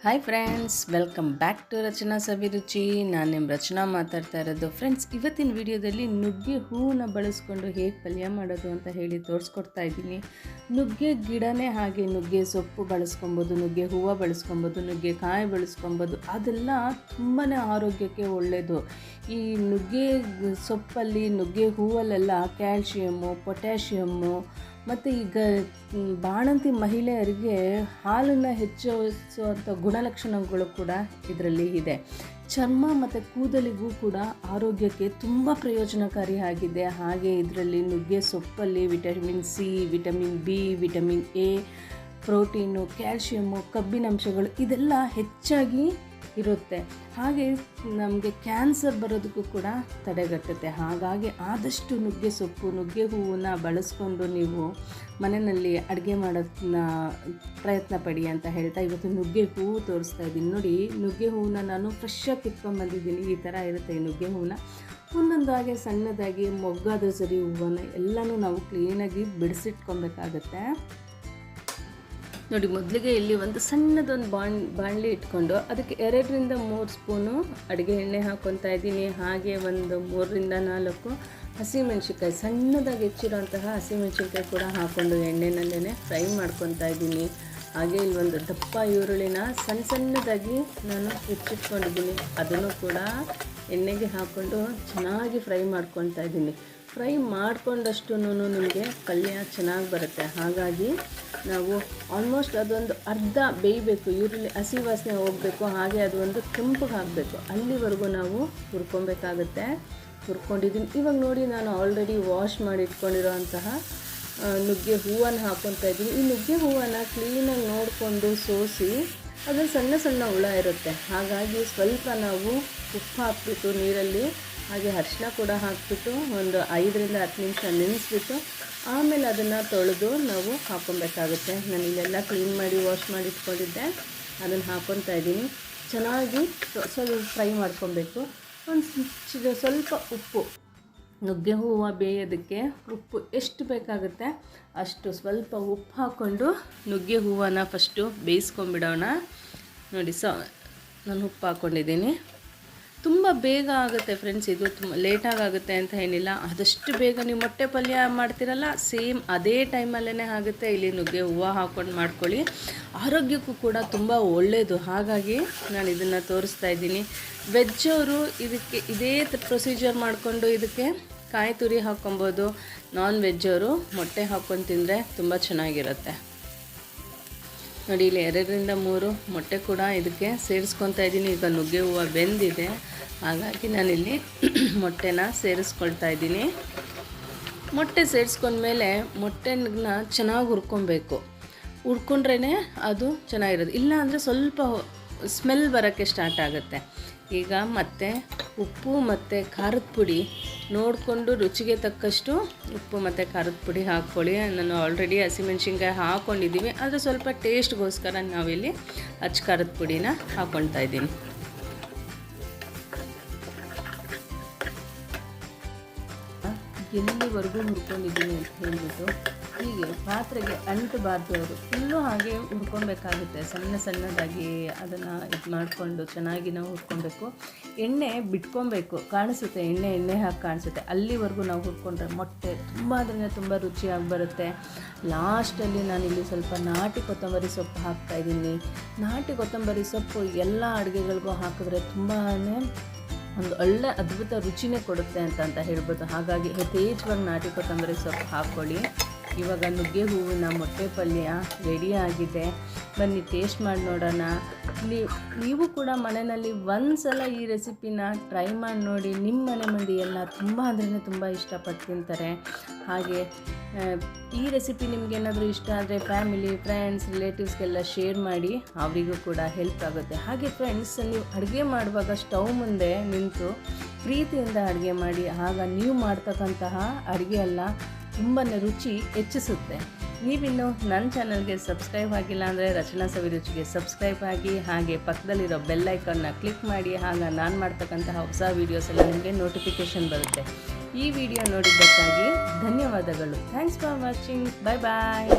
Hi friends, welcome back to Rachana Saviruchi. ನಾನು ನಿಮ್ಮ ರಚನಾ ಮಾತಾಡ್ತಾ ಇರೋದು. ಫ್ರೆಂಡ್ಸ್, ಇವತ್ತಿನ ವಿಡಿಯೋದಲ್ಲಿ ನುಗ್ಗೆ ಹೂವನ್ನ ಬಳಸ್ಕೊಂಡು ಹೇಗೆ ಪಲ್ಯ ಮಾಡೋದು ಅಂತ ಹೇಳಿ ತೋರಿಸ್ಕೊಡ್ತಾ ಇದ್ದೀನಿ. ನುಗ್ಗೆ ಗಿಡನೇ ಹಾಗೆ ನುಗ್ಗೆ ಸೊಪ್ಪು ಬಳಸ್ಕೊಬೋದು, ನುಗ್ಗೆ ಹೂವು ಬಳಸ್ಕೊಬೋದು, ನುಗ್ಗೆ ಕಾಯಿ ಬಳಸ್ಕೊಬೋದು. ಅದೆಲ್ಲ ತುಂಬಾ ಆರೋಗ್ಯಕ್ಕೆ ಒಳ್ಳೆಯದು. ಈ ನುಗ್ಗೆ ಸೊಪ್ಪಲ್ಲಿ, ನುಗ್ಗೆ ಹೂವಲ್ಲೆಲ್ಲ ಕ್ಯಾಲ್ಶಿಯಮ್ಮು, ಪೊಟ್ಯಾಷಿಯಮ್ಮು ಮತ್ತು ಈಗ ಬಾಣಂತಿ ಮಹಿಳೆಯರಿಗೆ ಹಾಲನ್ನು ಹೆಚ್ಚಿಸುವಂಥ ಗುಣಲಕ್ಷಣಗಳು ಕೂಡ ಇದರಲ್ಲಿ ಇದೆ. ಚರ್ಮ ಮತ್ತು ಕೂದಲಿಗೂ ಕೂಡ ಆರೋಗ್ಯಕ್ಕೆ ತುಂಬ ಪ್ರಯೋಜನಕಾರಿಯಾಗಿದೆ. ಹಾಗೆ ಇದರಲ್ಲಿ ನುಗ್ಗೆ ಸೊಪ್ಪಲ್ಲಿ vitamin C, vitamin B, vitamin A, protein, calcium, ಕಬ್ಬಿನಾಂಶಗಳು ಇದೆಲ್ಲ ಹೆಚ್ಚಾಗಿ ಇರುತ್ತೆ. ಹಾಗೆ ನಮಗೆ ಕ್ಯಾನ್ಸರ್ ಬರೋದಕ್ಕೂ ಕೂಡ ತಡೆಗಟ್ಟುತ್ತೆ. ಹಾಗಾಗಿ ಆದಷ್ಟು ನುಗ್ಗೆ ಸೊಪ್ಪು, ನುಗ್ಗೆ ಹೂವನ್ನ ಬಳಸ್ಕೊಂಡು ನೀವು ಮನೆಯಲ್ಲಿ ಅಡುಗೆ ಮಾಡೋದನ್ನ ಪ್ರಯತ್ನ ಪಡಿ ಅಂತ ಹೇಳ್ತಾ ಇವತ್ತು ನುಗ್ಗೆ ಹೂವು ತೋರಿಸ್ತಾ ಇದ್ದೀನಿ. ನೋಡಿ, ನುಗ್ಗೆ ಹೂವನ್ನ ನಾನು ಫ್ರೆಶ್ಶಾಗಿ ಕಿತ್ಕೊಂಡ್ಬಂದಿದ್ದೀನಿ. ಈ ಥರ ಇರುತ್ತೆ ಈ ನುಗ್ಗೆ ಹೂವನ್ನ. ಒಂದೊಂದಾಗಿ ಸಣ್ಣದಾಗಿ ಮೊಗ್ಗಾದರೂ ಸರಿ ಹೂವನ್ನ ಎಲ್ಲನೂ ನಾವು ಕ್ಲೀನಾಗಿ ಬಿಡಿಸಿಟ್ಕೊಬೇಕಾಗತ್ತೆ. ನೋಡಿ, ಮೊದಲಿಗೆ ಇಲ್ಲಿ ಒಂದು ಸಣ್ಣದೊಂದು ಬಾಣಲಿ ಇಟ್ಕೊಂಡು ಅದಕ್ಕೆ 2-3 ಸ್ಪೂನು ಅಡುಗೆ ಎಣ್ಣೆ ಹಾಕ್ಕೊತಾ ಇದ್ದೀನಿ. ಹಾಗೆ ಒಂದು 3-4 ಹಸಿಮೆಣ್ಸಿನ್ಕಾಯಿ, ಸಣ್ಣದಾಗಿ ಹೆಚ್ಚಿರೋಂತಹ ಹಸಿಮೆಣ್ಸಿನ್ಕಾಯಿ ಕೂಡ ಹಾಕ್ಕೊಂಡು ಎಣ್ಣೆನಲ್ಲೇ ಫ್ರೈ ಮಾಡ್ಕೊತಾ ಇದ್ದೀನಿ. ಹಾಗೆ ಇಲ್ಲಿ ಒಂದು ದಪ್ಪ ಈರುಳ್ಳಿನ ಸಣ್ಣದಾಗಿ ನಾನು ಹೆಚ್ಚಿಟ್ಕೊಂಡಿದ್ದೀನಿ. ಅದನ್ನು ಕೂಡ ಎಣ್ಣೆಗೆ ಹಾಕ್ಕೊಂಡು ಚೆನ್ನಾಗಿ ಫ್ರೈ ಮಾಡ್ಕೊತಾ ಇದ್ದೀನಿ. ಫ್ರೈ ಮಾಡಿಕೊಂಡಷ್ಟು ನಿಮಗೆ ಪಲ್ಯ ಚೆನ್ನಾಗಿ ಬರುತ್ತೆ. ಹಾಗಾಗಿ ನಾವು ಆಲ್ಮೋಸ್ಟ್ ಅದೊಂದು ಅರ್ಧ ಬೇಯಬೇಕು, ಈರುಳ್ಳಿ ಹಸಿ ವಾಸನೆ ಹೋಗಬೇಕು. ಹಾಗೆ ಅದು ಒಂದು ಕೆಂಪಗೆ ಹಾಕಬೇಕು, ಅಲ್ಲಿವರೆಗೂ ನಾವು ಹುರ್ಕೊಬೇಕಾಗುತ್ತೆ. ಹುರ್ಕೊಂಡಿದ್ದೀನಿ. ಇವಾಗ ನೋಡಿ, ನಾನು ಆಲ್ರೆಡಿ ವಾಶ್ ಮಾಡಿ ಇಟ್ಕೊಂಡಿರೋ ಅಂತಹ ನುಗ್ಗೆ ಹೂವನ್ನು ಹಾಕ್ಕೊತಾ ಇದ್ದೀನಿ. ಈ ನುಗ್ಗೆ ಹೂವನ್ನು ಕ್ಲೀನಾಗಿ ನೋಡಿಕೊಂಡು ಸೋಸಿ, ಅದು ಸಣ್ಣ ಸಣ್ಣ ಹುಳ ಇರುತ್ತೆ. ಹಾಗಾಗಿ ಸ್ವಲ್ಪ ನಾವು ಉಪ್ಪು ಹಾಕ್ಬಿಟ್ಟು ನೀರಲ್ಲಿ, ಹಾಗೆ ಅರಿಶಿನ ಕೂಡ ಹಾಕಿಬಿಟ್ಟು ಒಂದು 5-10 ನಿಮಿಷ ನೆನೆಸ್ಬಿಟ್ಟು ಆಮೇಲೆ ಅದನ್ನು ತೊಳೆದು ನಾವು ಹಾಕ್ಕೊಬೇಕಾಗುತ್ತೆ. ನಾನು ಇಲ್ಲೆಲ್ಲ ಕ್ಲೀನ್ ಮಾಡಿ ವಾಶ್ ಮಾಡಿ ಇಟ್ಕೊಂಡಿದ್ದೆ, ಅದನ್ನು ಹಾಕ್ಕೊತಾ ಇದ್ದೀನಿ. ಚೆನ್ನಾಗಿ ಸ್ವಲ್ಪ ಫ್ರೈ ಮಾಡ್ಕೊಬೇಕು. ಒಂದು ಸ್ವಲ್ಪ ಉಪ್ಪು, ನುಗ್ಗೆ ಹೂವು ಬೇಯೋದಕ್ಕೆ ಉಪ್ಪು ಎಷ್ಟು ಬೇಕಾಗುತ್ತೆ ಅಷ್ಟು ಸ್ವಲ್ಪ ಉಪ್ಪು ಹಾಕ್ಕೊಂಡು ನುಗ್ಗೆ ಹೂವನ್ನು ಫಸ್ಟು ಬೇಯಿಸ್ಕೊಂಬಿಡೋಣ. ನೋಡಿ, ನಾನು ಉಪ್ಪು ಹಾಕ್ಕೊಂಡಿದ್ದೀನಿ. ತುಂಬ ಬೇಗ ಆಗುತ್ತೆ ಫ್ರೆಂಡ್ಸ್, ಇದು ತುಂಬ ಲೇಟಾಗುತ್ತೆ ಅಂತ ಏನಿಲ್ಲ. ಆದಷ್ಟು ಬೇಗ ನೀವು ಮೊಟ್ಟೆ ಪಲ್ಯ ಮಾಡ್ತಿರಲ್ಲ, ಸೇಮ್ ಅದೇ ಟೈಮಲ್ಲೇ ಆಗುತ್ತೆ. ಇಲ್ಲಿ ನುಗ್ಗೆ ಹೂವು ಹಾಕ್ಕೊಂಡು ಮಾಡ್ಕೊಳ್ಳಿ, ಆರೋಗ್ಯಕ್ಕೂ ಕೂಡ ತುಂಬ ಒಳ್ಳೆಯದು. ಹಾಗಾಗಿ ನಾನು ಇದನ್ನು ತೋರಿಸ್ತಾ ಇದ್ದೀನಿ. ವೆಜ್ಜವರು ಇದಕ್ಕೆ ಇದೇ ಪ್ರೊಸೀಜರ್ ಮಾಡಿಕೊಂಡು ಇದಕ್ಕೆ ಕಾಯಿ ತುರಿ ಹಾಕ್ಕೊಬೋದು. ನಾನ್ ವೆಜ್ಜವರು ಮೊಟ್ಟೆ ಹಾಕ್ಕೊಂಡು ತಿಂದರೆ ತುಂಬ ಚೆನ್ನಾಗಿರುತ್ತೆ. ನೋಡಿ, ಇಲ್ಲಿ 2-3 ಮೊಟ್ಟೆ ಕೂಡ ಇದಕ್ಕೆ ಸೇರಿಸ್ಕೊತಾ ಇದ್ದೀನಿ. ಈಗ ನುಗ್ಗೆ ಹೂವು ಬೆಂದಿದೆ, ಹಾಗಾಗಿ ನಾನಿಲ್ಲಿ ಮೊಟ್ಟೆನ ಸೇರಿಸ್ಕೊಳ್ತಾ ಇದ್ದೀನಿ. ಮೊಟ್ಟೆ ಸೇರಿಸ್ಕೊಂಡ್ಮೇಲೆ ಮೊಟ್ಟೆನ ಚೆನ್ನಾಗಿ ಹುರ್ಕೊಬೇಕು. ಹುರ್ಕೊಂಡ್ರೇ ಅದು ಚೆನ್ನಾಗಿರೋದು. ಇಲ್ಲ ಅಂದರೆ ಸ್ವಲ್ಪ ಸ್ಮೆಲ್ ಬರೋಕ್ಕೆ ಸ್ಟಾರ್ಟ್ ಆಗುತ್ತೆ. ಈಗ ಮತ್ತೆ ಉಪ್ಪು ಮತ್ತು ಖಾರದ ಪುಡಿ ನೋಡಿಕೊಂಡು ರುಚಿಗೆ ತಕ್ಕಷ್ಟು ಉಪ್ಪು ಮತ್ತು ಖಾರದ ಪುಡಿ ಹಾಕ್ಕೊಳ್ಳಿ. ನಾನು ಆಲ್ರೆಡಿ ಹಸಿಮೆಣ್ಸಿನ್ಕಾಯಿ ಹಾಕ್ಕೊಂಡಿದ್ದೀವಿ, ಆದರೆ ಸ್ವಲ್ಪ ಟೇಸ್ಟ್ಗೋಸ್ಕರ ನಾವಿಲ್ಲಿ ಅಚ್ಚ ಖಾರದ ಪುಡಿನ ಹಾಕ್ಕೊಳ್ತಾ ಇದ್ದೀನಿ. ಎಲ್ಲಿವರೆಗೂ ಹುರ್ಕೊಂಡಿದ್ದೀನಿ ಅಂತ ಹೇಳಿಬಿಟ್ಟು ಹೀಗೆ ಪಾತ್ರೆಗೆ ಅಂಟಬಾರ್ದು. ಅವರು ಫುಲ್ಲು ಹಾಗೆ ಹುರ್ಕೊಬೇಕಾಗುತ್ತೆ. ಸಣ್ಣದಾಗಿ ಅದನ್ನು ಇದು ಮಾಡಿಕೊಂಡು ಚೆನ್ನಾಗಿ ನಾವು ಹುರ್ಕೊಬೇಕು. ಎಣ್ಣೆ ಬಿಟ್ಕೊಬೇಕು, ಕಾಣಿಸುತ್ತೆ, ಎಣ್ಣೆ ಹಾಕಿ ಕಾಣಿಸುತ್ತೆ. ಅಲ್ಲಿವರೆಗೂ ನಾವು ಹುರ್ಕೊಂಡ್ರೆ ಮೊಟ್ಟೆ ತುಂಬ ರುಚಿಯಾಗಿ ಬರುತ್ತೆ. ಲಾಸ್ಟಲ್ಲಿ ನಾನಿಲ್ಲಿ ಸ್ವಲ್ಪ ನಾಟಿ ಕೊತ್ತಂಬರಿ ಸೊಪ್ಪು ಹಾಕ್ತಾಯಿದ್ದೀನಿ. ನಾಟಿ ಕೊತ್ತಂಬರಿ ಸೊಪ್ಪು ಎಲ್ಲ ಅಡುಗೆಗಳಿಗೂ ಹಾಕಿದ್ರೆ ತುಂಬಾ ಒಂದು ಒಳ್ಳೆ ಅದ್ಭುತ ರುಚಿನೇ ಕೊಡುತ್ತೆ ಅಂತ ಹೇಳ್ಬೋದು. ಹಾಗಾಗಿ ಯಥೇಚ್ಛವಾಗಿ ನಾಟಿ ಕೊತ್ತಂಬರಿ ಸೊಪ್ಪು ಹಾಕ್ಕೊಳ್ಳಿ. ಇವಾಗ ನುಗ್ಗೆ ಹೂವಿನ ಮೊಟ್ಟೆ ಪಲ್ಯ ರೆಡಿಯಾಗಿದೆ. ಬನ್ನಿ ಟೇಸ್ಟ್ ಮಾಡಿ ನೋಡೋಣ. ನೀವು ಕೂಡ ಮನೆಯಲ್ಲಿ ಒಂದು ಸಲ ಈ ರೆಸಿಪಿನ ಟ್ರೈ ಮಾಡಿ ನೋಡಿ. ನಿಮ್ಮ ಮನೆ ಮಂದಿ ಎಲ್ಲ ತುಂಬ ಇಷ್ಟಪಟ್ಟು ತಿಂತಾರೆ. ಹಾಗೆ ಈ ರೆಸಿಪಿ ನಿಮಗೇನಾದರೂ ಇಷ್ಟ ಆದರೆ ಫ್ಯಾಮಿಲಿ, ಫ್ರೆಂಡ್ಸ್, ರಿಲೇಟಿವ್ಸ್ಗೆಲ್ಲ ಶೇರ್ ಮಾಡಿ, ಅವರಿಗೂ ಕೂಡ ಹೆಲ್ಪ್ ಆಗುತ್ತೆ. ಹಾಗೆ ಫ್ರೆಂಡ್ಸ್, ನೀವು ಅಡುಗೆ ಮಾಡುವಾಗ ಸ್ಟವ್ ಮುಂದೆ ನಿಂತು ಪ್ರೀತಿಯಿಂದ ಅಡುಗೆ ಮಾಡಿ. ಆಗ ನೀವು ಮಾಡ್ತಕ್ಕಂತಹ ಅಡುಗೆ ಎಲ್ಲ ತುಂಬಾ ರುಚಿ ಹೆಚ್ಚಿಸುತ್ತೆ. ನೀವಿನ್ನು ನನ್ನ ಚಾನಲ್ಗೆ ಸಬ್ಸ್ಕ್ರೈಬ್ ಆಗಿಲ್ಲ ಅಂದರೆ ರಚನಾ ಸವಿರುಚಿಗೆ ಸಬ್ಸ್ಕ್ರೈಬ್ ಆಗಿ, ಹಾಗೆ ಪಕ್ಕದಲ್ಲಿರೋ ಬೆಲ್ ಐಕಾನ್ನ ಕ್ಲಿಕ್ ಮಾಡಿ. ಆಗ ನಾನು ಮಾಡ್ತಕ್ಕಂತಹ ಹೊಸ ವೀಡಿಯೋಸ್ ಎಲ್ಲ ನಿಮಗೆ ನೋಟಿಫಿಕೇಷನ್ ಬರುತ್ತೆ. ಈ ವಿಡಿಯೋ ನೋಡಿದ್ದಕ್ಕಾಗಿ ಧನ್ಯವಾದಗಳು. Thanks for watching. Bye bye.